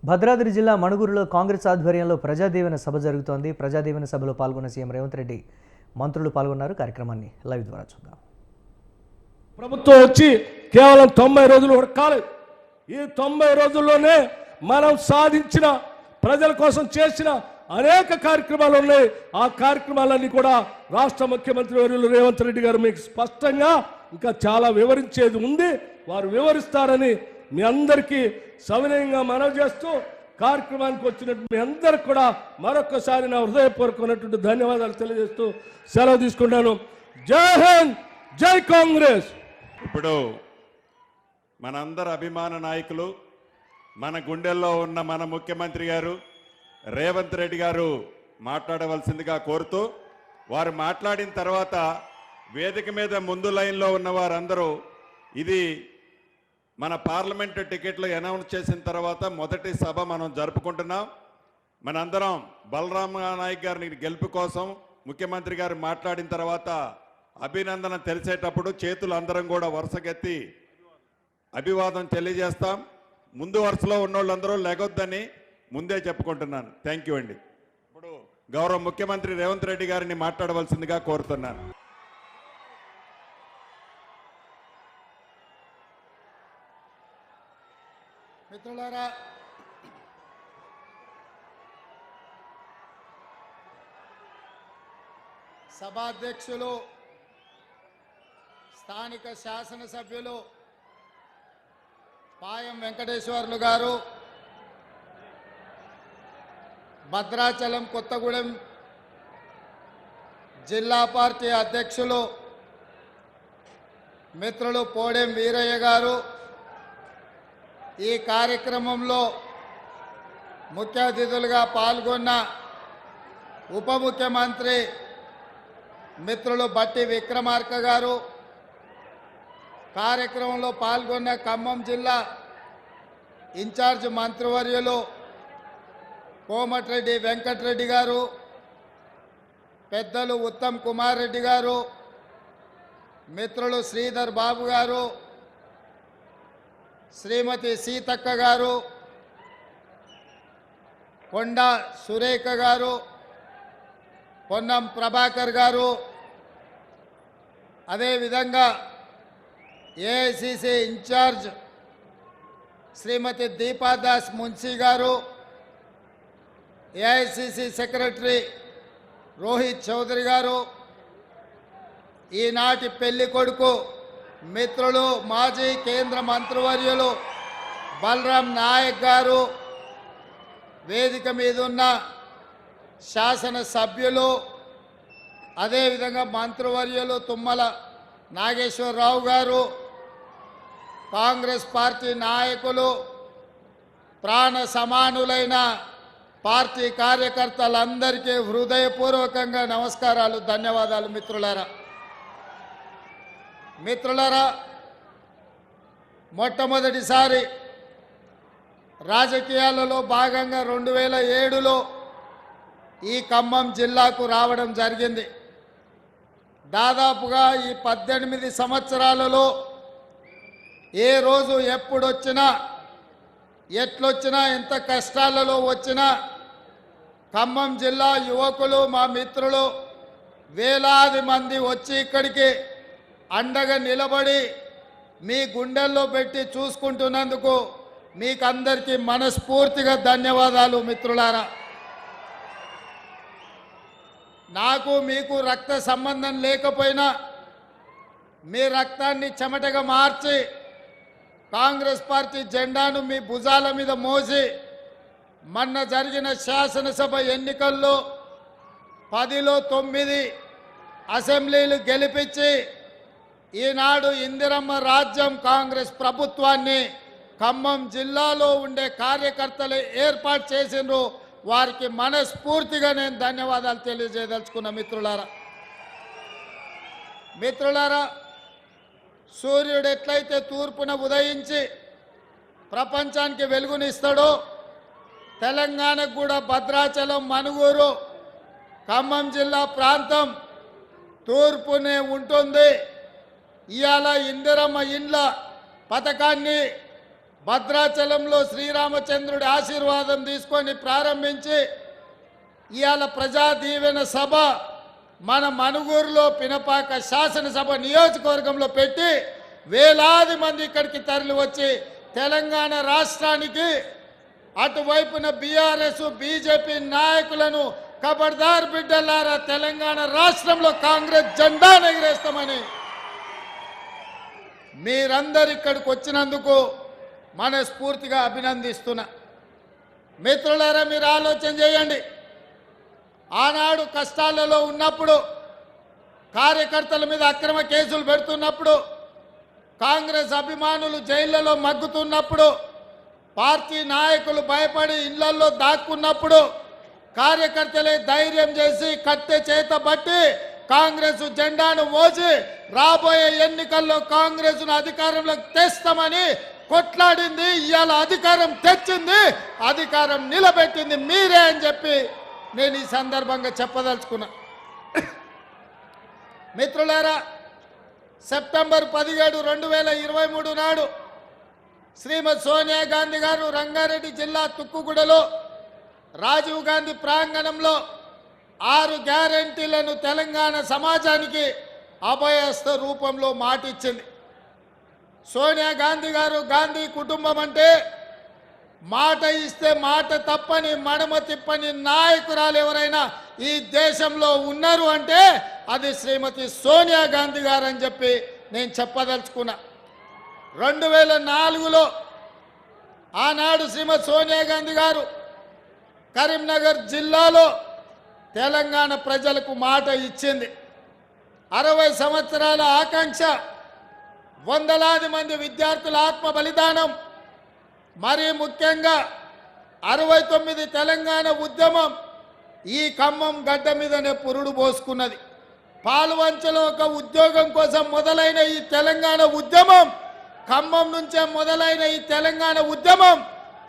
భద్రాద్రి జిల్లా మణుగూరులో కాంగ్రెస్ ఆధ్వర్యంలో ప్రజాదీవెన సభ జరుగుతోంది. ప్రజాదీవెన సభలో పాల్గొన్న సీఎం రేవంత్ రెడ్డి, మంత్రులు పాల్గొన్నారు. కార్యక్రమాన్ని లైవ్ ద్వారా చూద్దాం. ప్రభుత్వం వచ్చి కేవలం 90 రోజులు ఉడకాలి. ఈ 90 రోజుల్లోనే మనం సాధించిన, ప్రజల కోసం చేసిన అనేక కార్యక్రమాలు ఉన్నాయి. ఆ కార్యక్రమాలన్నీ కూడా రాష్ట్ర ముఖ్యమంత్రి వర్యులు రేవంత్ రెడ్డి గారు మీకు స్పష్టంగా ఇంకా చాలా వివరించేది ఉంది. వారు వివరిస్తారని మీ అందరికీ సవినయంగా మనవి చేస్తూ, కార్యక్రమానికి వచ్చినట్టు మీ అందరికి కూడా మరొకసారి నా హృదయపూర్వకమైనటువంటి ధన్యవాదాలు తెలియజేస్తూ సెలవు తీసుకుంటాను. జై హింద్, జై కాంగ్రెస్. ఇప్పుడు మనందరి అభిమాన నాయకులు, మన గుండెల్లో ఉన్న మన ముఖ్యమంత్రి గారు రేవంత్ రెడ్డి గారు మాట్లాడవలసిందిగా కోరుతూ, వారు మాట్లాడిన తర్వాత వేదిక మీద ముందు లైన్లో ఉన్న వారందరూ, ఇది మన పార్లమెంటు టికెట్లు అనౌన్స్ చేసిన తర్వాత మొదటి సభ మనం జరుపుకుంటున్నాం. మనందరం బలరామ నాయక్ గారిని గెలుపు కోసం ముఖ్యమంత్రి గారు మాట్లాడిన తర్వాత అభినందన తెలిసేటప్పుడు చేతులు అందరం కూడా వరుసకెత్తి అభివాదం తెలియజేస్తాం. ముందు వరుసలో ఉన్నోళ్ళందరూ లెగొద్దని ముందే చెప్పుకుంటున్నాను. థ్యాంక్ యూ అండి. ఇప్పుడు గౌరవ ముఖ్యమంత్రి రేవంత్ రెడ్డి గారిని మాట్లాడవలసిందిగా కోరుతున్నాను. మిత్రులారా, సభాధ్యక్షులు, స్థానిక శాసనసభ్యులు పాయం వెంకటేశ్వర్లు గారు, భద్రాచలం కొత్తగూడెం జిల్లా పార్టీ అధ్యక్షులు మిత్రులు పోడెం వీరయ్య గారు, ఈ కార్యక్రమంలో ముఖ్య అతిథులుగా పాల్గొన్న ఉప ముఖ్యమంత్రి మిత్రులు బట్టి విక్రమార్క గారు, కార్యక్రమంలో పాల్గొన్న ఖమ్మం జిల్లా ఇన్ఛార్జ్ మంత్రివర్యులు కోమటిరెడ్డి వెంకటరెడ్డి గారు, పెద్దలు ఉత్తమ్ కుమార్ రెడ్డి గారు, మిత్రులు శ్రీధర్ బాబు గారు, శ్రీమతి సీతక్క గారు, కొండా సురేఖ గారు, పొన్నం ప్రభాకర్ గారు, అదేవిధంగా ఏఐసిసి ఇన్ఛార్జ్ శ్రీమతి దీపాదాస్ మున్సీ గారు, ఏఐసిసి సెక్రటరీ రోహిత్ చౌదరి గారు, ఈనాటి పెళ్లి కొడుకు మిత్రులు మాజీ కేంద్ర మంత్రివర్యులు బలరాం నాయక్ గారు, వేదిక మీద ఉన్న శాసన సభ్యులు, అదేవిధంగా మంత్రివర్యులు తుమ్మల నాగేశ్వరరావు గారు, కాంగ్రెస్ పార్టీ నాయకులు, ప్రాణ సమానులైన పార్టీ కార్యకర్తలందరికీ హృదయపూర్వకంగా నమస్కారాలు, ధన్యవాదాలు. మిత్రులారా, మొట్టమొదటిసారి రాజకీయాలలో భాగంగా 2007లో ఈ ఖమ్మం జిల్లాకు రావడం జరిగింది. దాదాపుగా ఈ 18 సంవత్సరాలలో ఏ రోజు ఎప్పుడొచ్చినా, ఎట్లొచ్చినా, ఎంత కష్టాలలో వచ్చినా ఖమ్మం జిల్లా యువకులు, మా మిత్రులు వేలాది మంది వచ్చి ఇక్కడికి అండగా నిలబడి మీ గుండెల్లో పెట్టి చూసుకుంటున్నందుకు మీకందరికీ మనస్ఫూర్తిగా ధన్యవాదాలు. మిత్రులారా, నాకు మీకు రక్త సంబంధం లేకపోయినా మీ రక్తాన్ని చెమటగా మార్చి కాంగ్రెస్ పార్టీ జెండాను మీ భుజాల మీద మోసి మొన్న జరిగిన శాసనసభ ఎన్నికల్లో 10లో 9 అసెంబ్లీలు గెలిపించి ఈనాడు ఇందిరమ్మ రాజ్యం కాంగ్రెస్ ప్రభుత్వాన్ని ఖమ్మం జిల్లాలో ఉండే కార్యకర్తలు ఏర్పాటు చేసిండ్రు. వారికి మనస్ఫూర్తిగా నేను ధన్యవాదాలు తెలియజేయదలుచుకున్న. మిత్రులారా, సూర్యుడు ఎట్లయితే తూర్పున ఉదయించి ప్రపంచానికి వెలుగునిస్తాడో, తెలంగాణకు కూడా భద్రాచలం, మణుగూరు, ఖమ్మం జిల్లా ప్రాంతం తూర్పునే ఉంటుంది. ఇవాళ ఇందిరమ్మ ఇండ్ల పథకాన్ని భద్రాచలంలో శ్రీరామచంద్రుడి ఆశీర్వాదం తీసుకొని ప్రారంభించి ఇవాళ ప్రజా దీవెన సభ మన మనుగూరులో పినపాక శాసనసభ నియోజకవర్గంలో పెట్టి వేలాది మంది ఇక్కడికి తరలి వచ్చి తెలంగాణ రాష్ట్రానికి అటువైపున బీఆర్ఎస్ బీజేపీ నాయకులను ఖబర్దార్ బిడ్డలారా తెలంగాణ రాష్ట్రంలో కాంగ్రెస్ జెండా ఎగరేస్తామని మీరందరు ఇక్కడికి వచ్చినందుకు మనస్ఫూర్తిగా అభినందిస్తున్నా. మిత్రులారా, మీరు ఆలోచన చేయండి. ఆనాడు కష్టాలలో ఉన్నప్పుడు కార్యకర్తల మీద అక్రమ కేసులు పెడుతున్నప్పుడు కాంగ్రెస్ అభిమానులు జైళ్లలో మగ్గుతున్నప్పుడు పార్టీ నాయకులు భయపడి ఇళ్లలో దాక్కున్నప్పుడు కార్యకర్తలే ధైర్యం చేసి కట్టె చేత బట్టి కాంగ్రెస్ జెండాను మోసి రాబోయే ఎన్నికల్లో కాంగ్రెస్ను అధికారంలోకి తెస్తామని కొట్లాడింది. ఇవాళ అధికారం తెచ్చింది, అధికారం నిలబెట్టింది మీరే అని చెప్పి నేను ఈ సందర్భంగా చెప్పదలుచుకున్నా. మిత్రులారా, సెప్టెంబర్ 17, 2023 నాడు శ్రీమతి సోనియా గాంధీ గారు రంగారెడ్డి జిల్లా తుక్కుగూడలో రాజీవ్ గాంధీ ప్రాంగణంలో 6 గ్యారెంటీలను తెలంగాణ సమాజానికి అభయహస్త రూపంలో మాటిచ్చింది. సోనియా గాంధీ గారు, గాంధీ కుటుంబం అంటే మాట ఇస్తే మాట తప్పని మడమ తిప్పని నాయకురాలు ఎవరైనా ఈ దేశంలో ఉన్నారు అంటే అది శ్రీమతి సోనియా గాంధీ గారు అని చెప్పి నేను చెప్పదలుచుకున్నా. 2004లో ఆనాడు శ్రీమతి సోనియా గాంధీ గారు కరీంనగర్ జిల్లాలో తెలంగాణ ప్రజలకు మాట ఇచ్చింది. 60 సంవత్సరాల ఆకాంక్ష, వందలాది మంది విద్యార్థుల ఆత్మ బలిదానం, మరీ ముఖ్యంగా 69 తెలంగాణ ఉద్యమం ఈ ఖమ్మం గడ్డ మీదనే పురుడు పోసుకున్నది. పాల్వంచలో ఒక ఉద్యోగం కోసం మొదలైన ఈ తెలంగాణ ఉద్యమం, ఖమ్మం నుంచే మొదలైన ఈ తెలంగాణ ఉద్యమం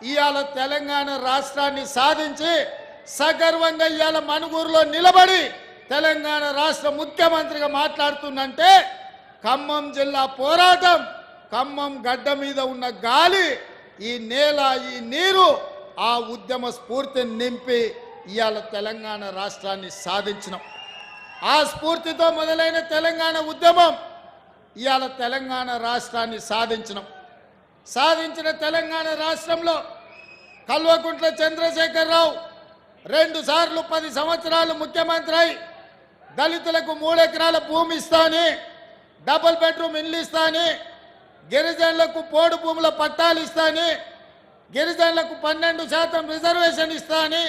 ఇవాళ తెలంగాణ రాష్ట్రాన్ని సాధించి సగర్వంగా ఇవాళ మనుగూరులో నిలబడి తెలంగాణ రాష్ట్ర ముఖ్యమంత్రిగా మాట్లాడుతుందంటే ఖమ్మం జిల్లా పోరాటం, ఖమ్మం గడ్డ మీద ఉన్న గాలి, ఈ నేల, ఈ నీరు ఆ ఉద్యమ స్ఫూర్తిని నింపి ఇవాళ తెలంగాణ రాష్ట్రాన్ని సాధించినాం. ఆ స్ఫూర్తితో మొదలైన తెలంగాణ ఉద్యమం ఇవాళ తెలంగాణ రాష్ట్రాన్ని సాధించిన తెలంగాణ రాష్ట్రంలో కల్వకుంట్ల చంద్రశేఖరరావు 2 సార్లు 10 సంవత్సరాలు ముఖ్యమంత్రి అయి దళితులకు 3 ఎకరాల భూమి ఇస్తాని, డబుల్ బెడ్రూమ్ ఇల్లు ఇస్తాని, గిరిజనులకు పోడు భూముల పట్టాలు ఇస్తాని, గిరిజనులకు 12% రిజర్వేషన్ ఇస్తాని,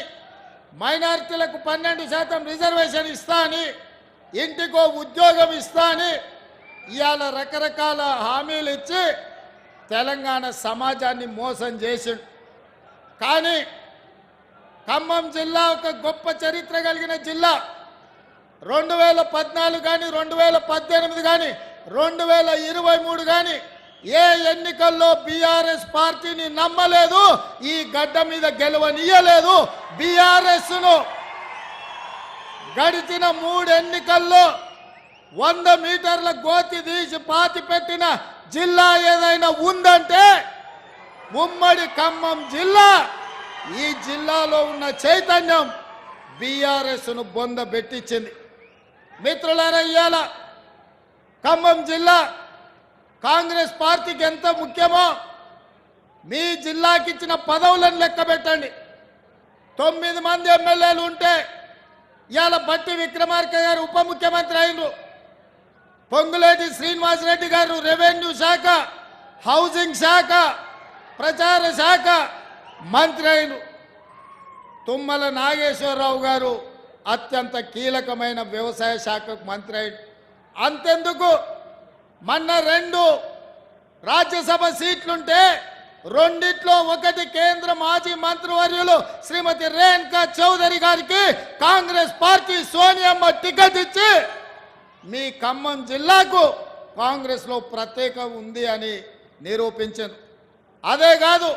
మైనారిటీలకు 12% రిజర్వేషన్ ఇస్తాని, ఇంటికో ఉద్యోగం ఇస్తాని ఇవాళ రకరకాల హామీలు ఇచ్చి తెలంగాణ సమాజాన్ని మోసం చేసిండు. కానీ ఖమ్మం జిల్లా ఒక గొప్ప చరిత్ర కలిగిన జిల్లా. 2014 కానీ 2018 కానీ 2023 కానీ ఏ ఎన్నికల్లో బీఆర్ఎస్ పార్టీని నమ్మలేదు, ఈ గడ్డ మీద గెలవనీయలేదు. బీఆర్ఎస్ను గడిచిన 3 ఎన్నికల్లో 100 మీటర్ల గోతి తీసి పాతి పెట్టిన జిల్లా ఏదైనా ఉందంటే ఉమ్మడి ఖమ్మం జిల్లా. ఈ జిల్లాలో ఉన్న చైతన్యం బీఆర్ఎస్ను బొంద పెట్టించింది. మిత్రులారా, ఇవాళ ఖమ్మం జిల్లా కాంగ్రెస్ పార్టీకి ఎంత ముఖ్యమో మీ జిల్లాకి ఇచ్చిన పదవులను లెక్క పెట్టండి. 9 మంది ఎమ్మెల్యేలు ఉంటే ఇవాళ బట్టి విక్రమార్క గారు ఉప ముఖ్యమంత్రి అయినరు, పొంగులేటి శ్రీనివాసరెడ్డి గారు రెవెన్యూ శాఖ, హౌసింగ్ శాఖ, ప్రచార శాఖ మంత్రి అయినరు, తుమ్మల నాగేశ్వరరావు గారు అత్యంత కీలకమైన వ్యవసాయ శాఖకు మంత్రి అయినరు. అంతెందుకు, మొన్న 2 రాజ్యసభ సీట్లుంటే 2 ఒకటి కేంద్ర మాజీ మంత్రివర్యులు శ్రీమతి రేణుకా చౌదరి గారికి కాంగ్రెస్ పార్టీ సోనియమ్మ టికెట్ ఇచ్చి మీ ఖమ్మం జిల్లాకు కాంగ్రెస్లో ప్రత్యేక ఉంది అని నిరూపించారు. అదే కాదు,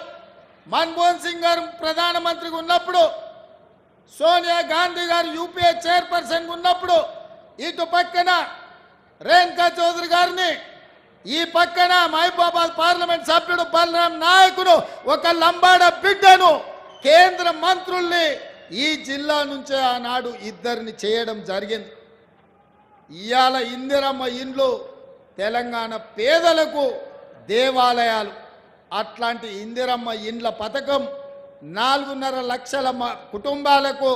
మన్మోహన్ సింగ్ గారు ప్రధానమంత్రిగా ఉన్నప్పుడు, సోనియా గాంధీ గారు యూపీఏ చైర్పర్సన్ ఉన్నప్పుడు ఇటు పక్కన రేణుకా చౌదరి గారిని ఈ పక్కన మహబూబాబాద్ పార్లమెంట్ సభ్యుడు బలరాం నాయకుడు ఒక లంబాడ బిడ్డను కేంద్ర మంత్రుల్ని ఈ జిల్లా నుంచే ఆనాడు ఇద్దరిని చేయడం జరిగింది. ఇవాళ ఇందిరమ్మ ఇండ్లు తెలంగాణ పేదలకు దేవాలయాలు. అట్లాంటి ఇందిరమ్మ ఇండ్ల పథకం 4.5 లక్షల కుటుంబాలకు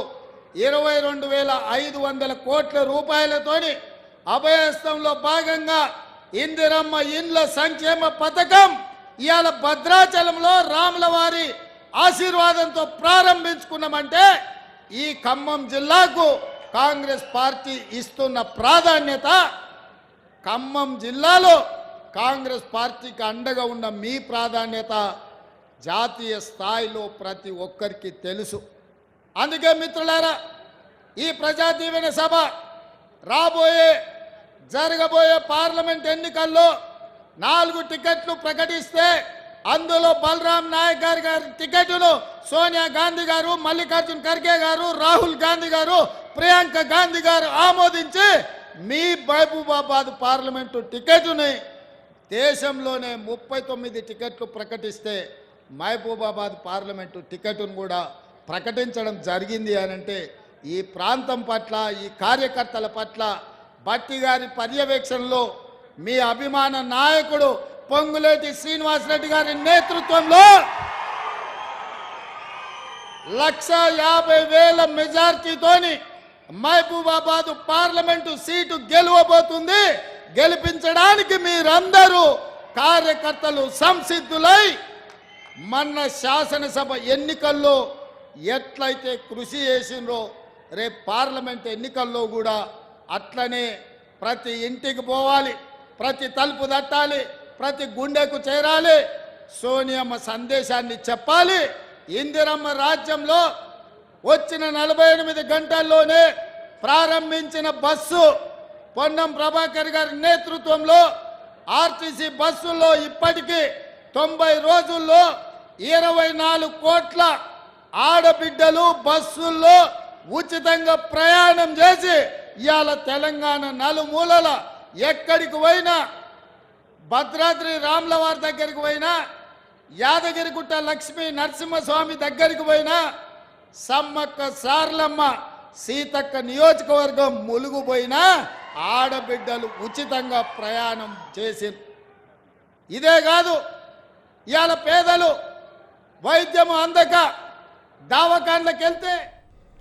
22,500 కోట్ల రూపాయలతోని అభయస్థంలో భాగంగా ఇందిరమ్మ ఇండ్ల సంక్షేమ పథకం ఇవాళ భద్రాచలంలో రాములవారి ఆశీర్వాదంతో ప్రారంభించుకున్నామంటే ఈ ఖమ్మం జిల్లాకు కాంగ్రెస్ పార్టీ ఇస్తున్న ప్రాధాన్యత, ఖమ్మం జిల్లాలో కాంగ్రెస్ పార్టీకి అండగా ఉన్న మీ ప్రాధాన్యత జాతీయ స్థాయిలో ప్రతి ఒక్కరికి తెలుసు. అందుకే మిత్రులారా, ఈ ప్రజా దీవెన సభ జరగబోయే పార్లమెంట్ ఎన్నికల్లో 4 టికెట్లు ప్రకటిస్తే అందులో బలరాం నాయక్ గారి టికెట్ను సోనియా గాంధీ గారు, మల్లికార్జున్ ఖర్గే గారు, రాహుల్ గాంధీ గారు, ప్రియాంక గాంధీ గారు ఆమోదించి మీ మహబూబాబాద్ పార్లమెంటు టికెట్ని దేశంలోనే 39 టికెట్లు ప్రకటిస్తే మహబూబాబాద్ పార్లమెంటు టికెట్ను కూడా ప్రకటించడం జరిగింది అనంటే ఈ ప్రాంతం పట్ల, ఈ కార్యకర్తల పట్ల భట్టి గారి పర్యవేక్షణలో మీ అభిమాన నాయకుడు పొంగులేటి శ్రీనివాసరెడ్డి గారి నేతృత్వంలో 1,50,000 మెజార్టీతోని మహబూబాబాద్ పార్లమెంటు సీటు గెలవబోతుంది. గెలిపించడానికి మీరందరూ కార్యకర్తలు సంసిద్ధులై మొన్న శాసనసభ ఎన్నికల్లో ఎట్లయితే కృషి చేసిండ్రో రేపు పార్లమెంట్ ఎన్నికల్లో కూడా అట్లనే ప్రతి ఇంటికి పోవాలి, ప్రతి తలుపు తట్టాలి, ప్రతి గుండెకు చేరాలి, సోనియమ్మ సందేశాన్ని చెప్పాలి. ఇందిరమ్మ రాజ్యంలో వచ్చిన 48 గంటల్లోనే ప్రారంభించిన బస్సు పొన్నం ప్రభాకర్ గారి నేతృత్వంలో ఆర్టీసీ బస్సుల్లో ఇప్పటికీ 90 రోజుల్లో 24 కోట్ల ఆడబిడ్డలు బస్సుల్లో ఉచితంగా ప్రయాణం చేసి ఇవాళ తెలంగాణ నలుమూలల ఎక్కడికి పోయినా, భద్రాద్రి రాములవారి దగ్గరికి పోయినా, యాదగిరిగుట్ట లక్ష్మీ నరసింహస్వామి దగ్గరికి పోయినా, సమ్మక్క సార్లమ్మ సీతక్క నియోజకవర్గం ములుగు పోయినా ఆడబిడ్డలు ఉచితంగా ప్రయాణం చేసింది. ఇదే కాదు, ఇవాళ పేదలు వైద్యం అందక దవాఖాన్లకు వెళ్తే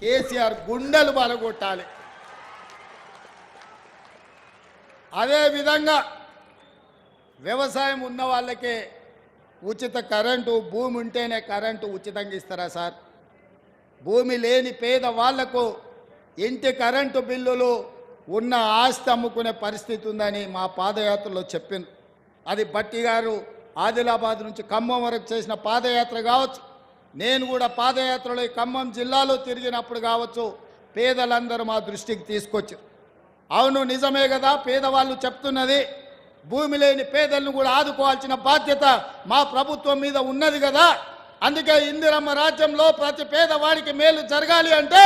కేసీఆర్ గుండెలు బలగొట్టాలి. అదేవిధంగా వ్యవసాయం ఉన్న వాళ్ళకే ఉచిత కరెంటు, భూమి ఉంటేనే కరెంటు ఉచితంగా ఇస్తారా సార్? భూమి లేని పేద వాళ్లకు ఇంటి కరెంటు బిల్లులు ఉన్న ఆస్తి అమ్ముకునే పరిస్థితి ఉందని మా పాదయాత్రలో చెప్పింది. అది భట్టి గారు ఆదిలాబాద్ నుంచి ఖమ్మం వరకు చేసిన పాదయాత్ర కావచ్చు, నేను కూడా పాదయాత్రలో ఈ ఖమ్మం జిల్లాలో తిరిగినప్పుడు కావచ్చు, పేదలందరూ మా దృష్టికి తీసుకొచ్చారు. అవును, నిజమే కదా, పేదవాళ్ళు చెప్తున్నది భూమి లేని పేదలను కూడా ఆదుకోవాల్సిన బాధ్యత మా ప్రభుత్వం మీద ఉన్నది కదా. అందుకే ఇందిరమ్మ రాజ్యంలో ప్రతి పేదవాడికి మేలు జరగాలి అంటే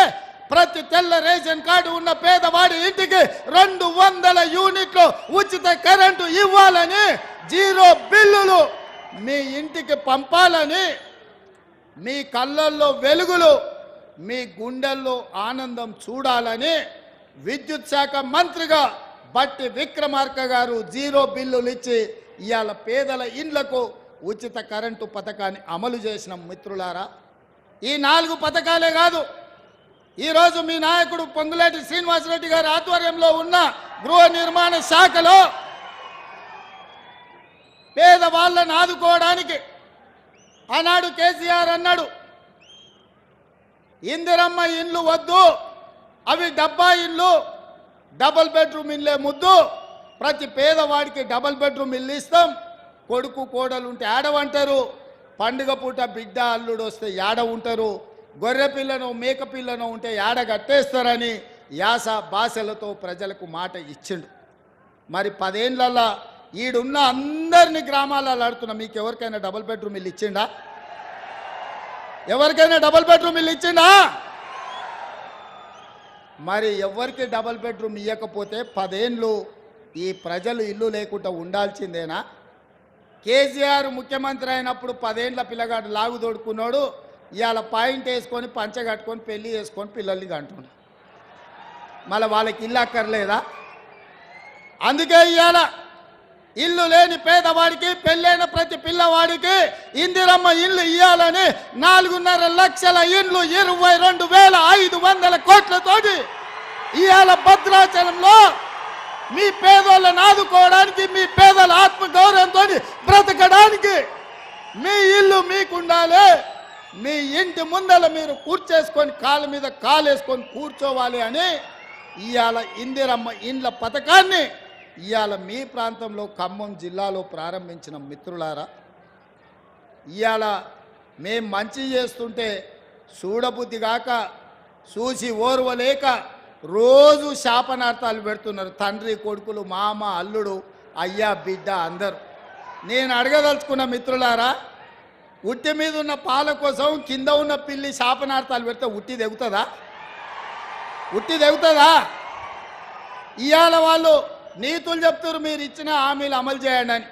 ప్రతి తెల్ల రేషన్ కార్డు ఉన్న పేదవాడి ఇంటికి 200 యూనిట్లు ఉచిత కరెంటు ఇవ్వాలని, 0 బిల్లులు మీ ఇంటికి పంపాలని, మీ కళ్ళల్లో వెలుగులు, మీ గుండెల్లో ఆనందం చూడాలని విద్యుత్ శాఖ మంత్రిగా భట్టి విక్రమార్క గారు 0 బిల్లులు ఇచ్చి ఇవాళ పేదల ఇండ్లకు ఉచిత కరెంటు పథకాన్ని అమలు చేసిన మిత్రులారా. ఈ 4 పథకాలే కాదు, ఈరోజు మీ నాయకుడు పొంగులేటి శ్రీనివాసరెడ్డి గారి ఆధ్వర్యంలో ఉన్న గృహ నిర్మాణ శాఖలో పేదవాళ్ళను ఆదుకోవడానికి ఆనాడు కేసీఆర్ అన్నాడు, ఇందిరమ్మ ఇండ్లు వద్దు, అవి డబ్బా ఇండ్లు, డబుల్ బెడ్రూమ్ ఇల్లే ముద్దు, ప్రతి పేదవాడికి డబుల్ బెడ్రూమ్ ఇల్లు ఇస్తాం, కొడుకు కోడలు ఉంటే ఆడవంటారు, పండుగ పూట బిడ్డ అల్లుడు వస్తే యాడ ఉంటారు, గొర్రె పిల్లను మేక పిల్లను ఉంటే యాడ కట్టేస్తారని యాస భాషలతో ప్రజలకు మాట ఇచ్చిండు. మరి 10 ఏళ్ళల్లో ఈడున్న అందరినీ గ్రామాలలో ఆడుతున్నా, మీకు ఎవరికైనా డబుల్ బెడ్రూమ్ ఇల్లు ఇచ్చిండా? ఎవరికైనా డబుల్ బెడ్రూమ్ ఇల్లు ఇచ్చిండా? మరి ఎవరికి డబుల్ బెడ్రూమ్ ఇవ్వకపోతే 10 ఏళ్ళు ఈ ప్రజలు ఇల్లు లేకుండా ఉండాల్సిందేనా? కేసీఆర్ ముఖ్యమంత్రి అయినప్పుడు 10 ఏళ్ల పిల్లగాడు లాగు తోడుకున్నాడు, ఇవాళ పాయింట్ వేసుకొని పంచ కట్టుకొని పెళ్లి చేసుకొని పిల్లల్ని కంటున్నాడు. మళ్ళీ వాళ్ళకి ఇల్లు అక్కర్లేదా? అందుకే ఇవాళ ఇల్లు లేని పేదవాడికి, పెళ్ళైన ప్రతి పిల్లవాడికి ఇందిరమ్మ ఇల్లు ఇవ్వాలని 4.5 లక్షల ఇండ్లు 22,500 కోట్లతోటి ఇవాళ భద్రాచలంలో మీ పేదోళ్ళని ఆదుకోవడానికి, మీ పేదల ఆత్మగౌరవంతో బ్రతకడానికి మీ ఇల్లు మీకుండాలి. మీ ఇంటి ముందల మీరు కూర్చేసుకొని కాళ్ళ మీద కాలేసుకొని కూర్చోవాలి అని ఇవాళ ఇందిరమ్మ ఇండ్ల పథకాన్ని ఇవాళ మీ ప్రాంతంలో ఖమ్మం జిల్లాలో ప్రారంభించిన మిత్రులారా, ఇవాళ మేం మంచి చేస్తుంటే చూడబుద్ధి కాక చూసి ఓర్వలేక రోజు శాపనార్థాలు పెడుతున్నారు తండ్రి కొడుకులు, మామ అల్లుడు, అయ్యా బిడ్డ అందరూ. నేను అడగదలుచుకున్న మిత్రులారా, ఉట్టి మీద ఉన్న పాల కోసం కింద ఉన్న పిల్లి శాపనార్థాలు పెడితే ఉట్టి తెగుతుందా? ఉట్టి తెగుతుందా? ఇవాళ వాళ్ళు నీతులు చెప్తారు మీరు ఇచ్చిన హామీలు అమలు చేయండి అని.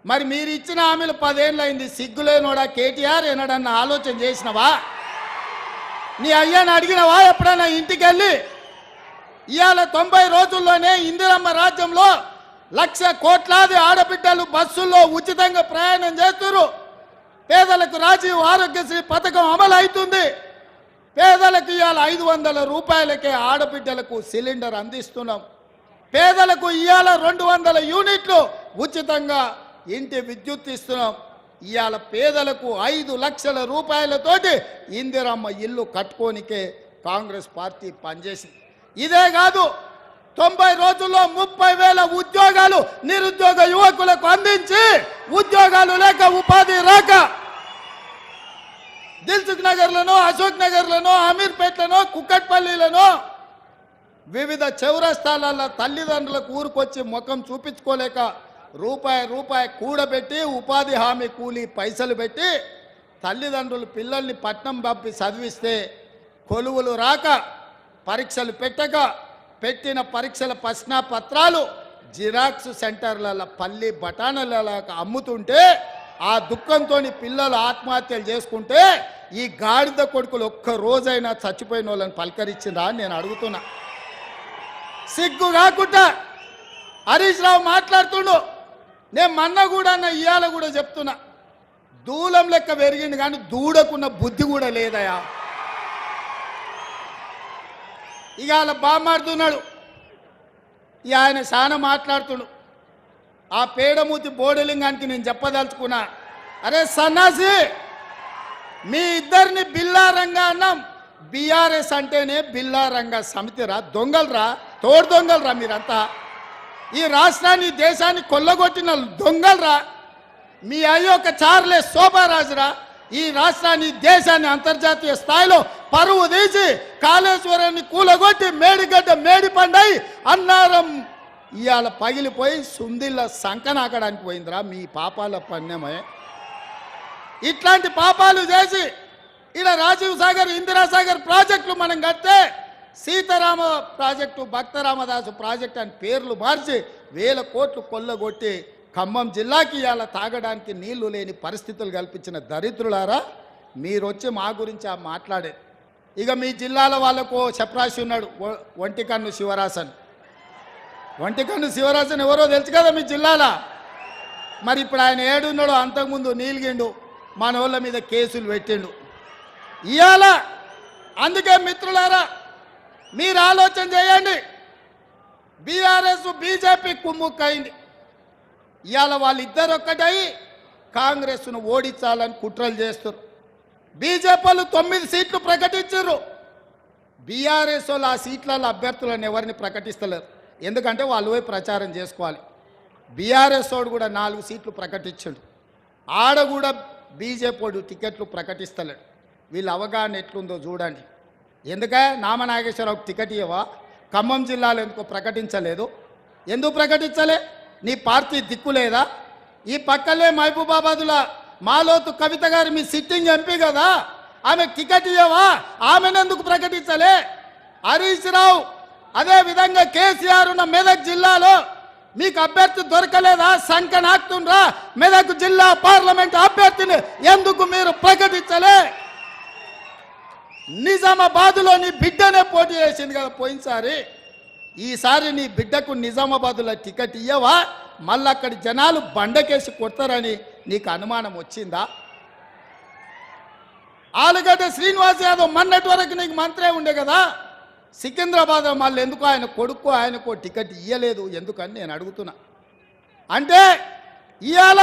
మరి మీరు ఇచ్చిన హామీలు 10 ఏళ్ళు అయింది. సిగ్గులేనోడా కేటీఆర్ ఎన్నడన్నా ఆలోచన చేసినవా? నీ అయ్యాన్ని అడిగినవా ఎప్పుడైనా ఇంటికి వెళ్ళి? ఇవాళ 90 రోజుల్లోనే ఇందిరమ్మ రాజ్యంలో 1,00,000 కోట్లాది ఆడబిడ్డలు బస్సుల్లో ఉచితంగా ప్రయాణం చేస్తున్నారు. పేదలకు రాజీవ్ ఆరోగ్యశ్రీ పథకం అమలు అవుతుంది. పేదలకు ఇవాళ 500 రూపాయలకే ఆడబిడ్డలకు సిలిండర్ అందిస్తున్నాం. పేదలకు ఇవాళ 200 యూనిట్లు ఉచితంగా ఇంటి విద్యుత్ ఇస్తున్నాం. ఇవాళ పేదలకు 5 లక్షల రూపాయలతోటి ఇందిరమ్మ ఇల్లు కట్టుకోనికే కాంగ్రెస్ పార్టీ పనిచేసింది. ఇదే కాదు, 90 రోజుల్లో 30,000 ఉద్యోగాలు నిరుద్యోగ యువకులకు అందించి ఉద్యోగాలు లేక ఉపాధి రాక దిల్సుఖ్ నగర్లను, అశోక్ నగర్లను, అమీర్పేట్లను, కుక్కట్పల్లిలను వివిధ చౌరస్తాలలో తల్లిదండ్రులకు ఊరుకొచ్చి ముఖం చూపించుకోలేక రూపాయి కూడబెట్టి ఉపాధి హామీ కూలీ పైసలు పెట్టి తల్లిదండ్రులు పిల్లల్ని పట్నం పంపి చదివిస్తే కొలువులు రాక, పరీక్షలు పెట్టక, పెట్టిన పరీక్షల ప్రశ్నాపత్రాలు జిరాక్స్ సెంటర్లలో పల్లి బఠానీలలో అమ్ముతుంటే ఆ దుఃఖంతో పిల్లలు ఆత్మహత్యలు చేసుకుంటే ఈ గాడిద కొడుకులు ఒక్క రోజైనా చచ్చిపోయిన వాళ్ళని పలకరించిందా అని నేను అడుగుతున్నా. సిగ్గు కాకుండా హరీష్ రావు మాట్లాడుతుండు. నేను మొన్న కూడా అన్న, ఇవాళ కూడా చెప్తున్నా, దూలం లెక్క పెరిగింది కానీ దూడకున్న బుద్ధి కూడా లేదయా. ఇవాళ బామాడుతున్నాడు, ఇక ఆయన చాలా మాట్లాడుతుడు. ఆ పేడమూతి బోడలింగానికి నేను చెప్పదలుచుకున్నా, అరే సన్నాసి, మీ ఇద్దరిని బిల్లారంగా అన్నాం. బీఆర్ఎస్ అంటేనే బిల్లారంగా సమితిరా, దొంగలరా, తోడు దొంగలరా మీరంతా. ఈ రాష్ట్రాన్ని దేశాన్ని కొల్లగొట్టిన దొంగలరా. మీ అయ్యొక్క చార్లెస్ శోభారాజురా ఈ రాష్ట్రాన్ని దేశాన్ని అంతర్జాతీయ స్థాయిలో పరువు తీసి కాళేశ్వరాన్ని కూలగొట్టి మేడిగడ్డ మేడిపండై అన్నారం ఇవాళ పగిలిపోయి సుందిళ్ళ సంకనాకడానికి పోయిందిరా మీ పాపాల పణ్యమే. ఇట్లాంటి పాపాలు చేసి ఇలా రాజీవ్ సాగర్, ఇందిరాసాగర్ ప్రాజెక్టులు మనం కడితే సీతారామ ప్రాజెక్టు, భక్తరామదాసు ప్రాజెక్టు అని పేర్లు మార్చి 1000 కోట్లు కొల్లగొట్టి ఖమ్మం జిల్లాకి ఇవాళ తాగడానికి నీళ్లు లేని పరిస్థితులు కల్పించిన దరిద్రులారా, మీరు వచ్చి మా గురించి మాట్లాడే. ఇక మీ జిల్లాల వాళ్ళకు చప్రాసి ఉన్నాడు, ఒంటికన్ను శివరాసన్. ఒంటికన్ను శివరాసన్ ఎవరో తెలుసు కదా మీ జిల్లాల. మరి ఇప్పుడు ఆయన ఏడున్నాడు, అంతకుముందు నీలిగిండు, మన వాళ్ళ మీద కేసులు పెట్టిండు ఇవాళ. అందుకే మిత్రులారా, మీరు ఆలోచన చేయండి. బీఆర్ఎస్ బీజేపీ కుమ్ముక్కైంది. ఇవాళ వాళ్ళిద్దరు ఒక్కటై కాంగ్రెస్ను ఓడించాలని కుట్రలు చేస్తారు. బీజేపీ వాళ్ళు 9 సీట్లు ప్రకటించారు. బీఆర్ఎస్ వాళ్ళు ఆ సీట్లలో అభ్యర్థులను ఎవరిని ప్రకటిస్తలేరు, ఎందుకంటే వాళ్ళు పోయి ప్రచారం చేసుకోవాలి. బీఆర్ఎస్ వాడు కూడా 4 సీట్లు ప్రకటించాడు, ఆడ కూడా బీజేపీ వాడు టికెట్లు ప్రకటిస్తలేడు. వీళ్ళ అవగాహన ఎట్లుందో చూడండి. ఎందుకే నామనాగేశ్వరరావుకి టికెట్ ఇవ్వవా? ఖమ్మం జిల్లాలో ఎందుకో ప్రకటించలేదు? ఎందుకు ప్రకటించలే? నీ పార్టీ దిక్కు లేదా? ఈ పక్కలే మహబూబాబాదుల మాలోతు కవిత గారు మీ సిట్టింగ్ ఎంపీ కదా, ఆమె టికెట్ ఇవ్వవా? ఆమెను ఎందుకు ప్రకటించలే? హరీష్ రావు అదే విధంగా కేసీఆర్ ఉన్న మెదక్ జిల్లాలో మీకు అభ్యర్థి దొరకలేదా? సంఖ్య నాకుతుండ్రా? మెదక్ జిల్లా పార్లమెంట్ అభ్యర్థిని ఎందుకు మీరు ప్రకటించలే? నిజామాబాద్లో నీ బిడ్డనే పోటీ చేసింది కదా పోయినసారి. ఈసారి నీ బిడ్డకు నిజామాబాద్లో టికెట్ ఇయ్యవా? మళ్ళీ అక్కడి జనాలు బండకేసి కొడతారని నీకు అనుమానం వచ్చిందా? ఆలుగడ్డ శ్రీనివాస్ యాదవ్ మొన్నటి వరకు నీకు మంత్రే ఉండే కదా. సికింద్రాబాద్ మళ్ళీ ఎందుకు ఆయన కొడుకు ఆయనకు టికెట్ ఇయ్యలేదు ఎందుకని నేను అడుగుతున్నా. అంటే ఇవాళ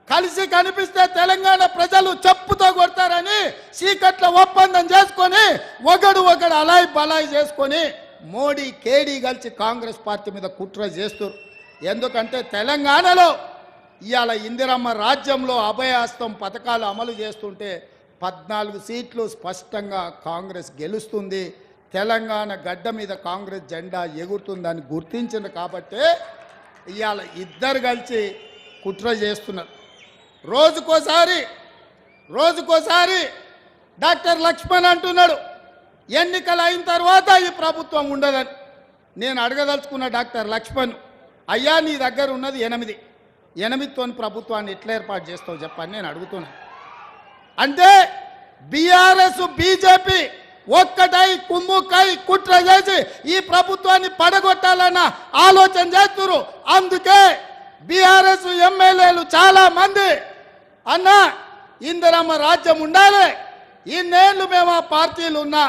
కలిసి కనిపిస్తే తెలంగాణ ప్రజలు చెప్పుతో కొడతారని చీకట్ల ఒప్పందం చేసుకొని ఒకడు అలాయి బలాయి చేసుకొని మోడీ కేడీ కలిసి కాంగ్రెస్ పార్టీ మీద కుట్ర చేస్తారు. ఎందుకంటే తెలంగాణలో ఇవాళ ఇందిరమ్మ రాజ్యంలో అభయహస్తం పథకాలు అమలు చేస్తుంటే 14 సీట్లు స్పష్టంగా కాంగ్రెస్ గెలుస్తుంది. తెలంగాణ గడ్డ మీద కాంగ్రెస్ జెండా ఎగురుతుందని గుర్తించింది కాబట్టే ఇవాళ ఇద్దరు కలిసి కుట్ర చేస్తున్నారు. రోజుకోసారి డాక్టర్ లక్ష్మణ్ అంటున్నాడు ఎన్నికలు అయిన తర్వాత ఈ ప్రభుత్వం ఉండదని. నేను అడగదలుచుకున్న డాక్టర్ లక్ష్మణ్, అయ్యా నీ దగ్గర ఉన్నది 8 ప్రభుత్వాన్ని ఎట్లా ఏర్పాటు చేస్తావు చెప్పని నేను అడుగుతున్నాను. అంటే బీఆర్ఎస్ బీజేపీ ఒక్కటై కుమ్ముకై కుట్ర చేసి ఈ ప్రభుత్వాన్ని పడగొట్టాలన్న ఆలోచన చేస్తున్నారు. అందుకే బీఆర్ఎస్ ఎమ్మెల్యేలు చాలా మంది అన్న ఇందిరమ్మ రాజ్యం ఉండాలి, ఇన్నేళ్ళు మేము ఆ పార్టీలు ఉన్నా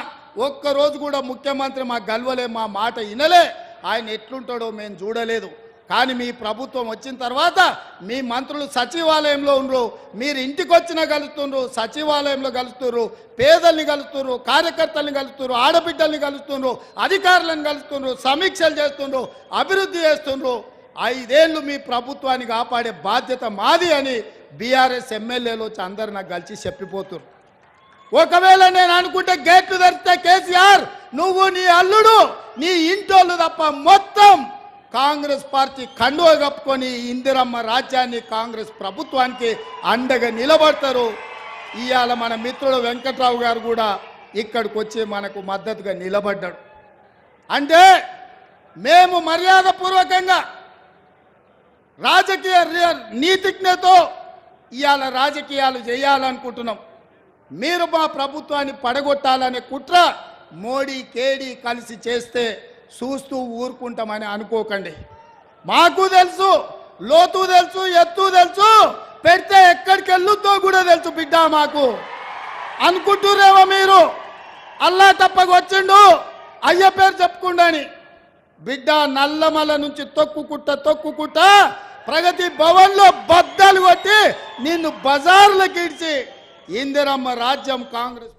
ఒక్కరోజు కూడా ముఖ్యమంత్రి మా గల్వలే, మా మాట వినలే, ఆయన ఎట్లుంటాడో మేము చూడలేదు. కానీ మీ ప్రభుత్వం వచ్చిన తర్వాత మీ మంత్రులు సచివాలయంలో ఉండరు, మీరు ఇంటికి వచ్చినా కలుస్తుండ్రు, సచివాలయంలో కలుస్తున్నారు, పేదల్ని కలుస్తున్నారు, కార్యకర్తల్ని కలుస్తున్నారు, ఆడబిడ్డల్ని కలుస్తున్నారు, అధికారులను కలుస్తున్నారు, సమీక్షలు చేస్తుండ్రు, అభివృద్ధి చేస్తుండ్రు. 5 ఏళ్ళు మీ ప్రభుత్వాన్ని కాపాడే బాధ్యత మాది అని బీఆర్ఎస్ ఎమ్మెల్యేలు వచ్చి అందరు నాకు కలిసి చెప్పిపోతున్నారు. ఒకవేళ నేను అనుకుంటే గేట్లు తెరిస్తే కేసీఆర్ నువ్వు నీ అల్లుడు నీ ఇంటోళ్ళు తప్ప మొత్తం కాంగ్రెస్ పార్టీ కండువ కప్పుకొని ఇందిరమ్మ రాజ్యాన్ని కాంగ్రెస్ ప్రభుత్వానికి అండగా నిలబడతారు. ఇవాళ మన మిత్రుడు వెంకట్రావు గారు కూడా ఇక్కడికి వచ్చి మనకు మద్దతుగా నిలబడ్డాడు. అంటే మేము మర్యాదపూర్వకంగా రాజకీయ నీతిజ్ఞతో ఇవాళ రాజకీయాలు చేయాలనుకుంటున్నాం. మీరు మా ప్రభుత్వాన్ని పడగొట్టాలనే కుట్ర మోడీ కేడీ కలిసి చేస్తే చూస్తూ ఊరుకుంటామని అనుకోకండి. మాకు తెలుసు, లోతు తెలుసు, ఎత్తు తెలుసు, పెడితే ఎక్కడికి వెళ్ళుతో కూడా తెలుసు బిడ్డ మాకు. అనుకుంటురేమో మీరు అల్లా తప్పక వచ్చిండు అయ్య పేరు చెప్పుకుండాని. బిడ్డ నల్లమల నుంచి తొక్కుకుంటా ప్రగతి భవన్లో బద్దలు కొట్టి నిన్ను బజార్లకు ఇడిచి ఇందిరమ్మ రాజ్యం కాంగ్రెస్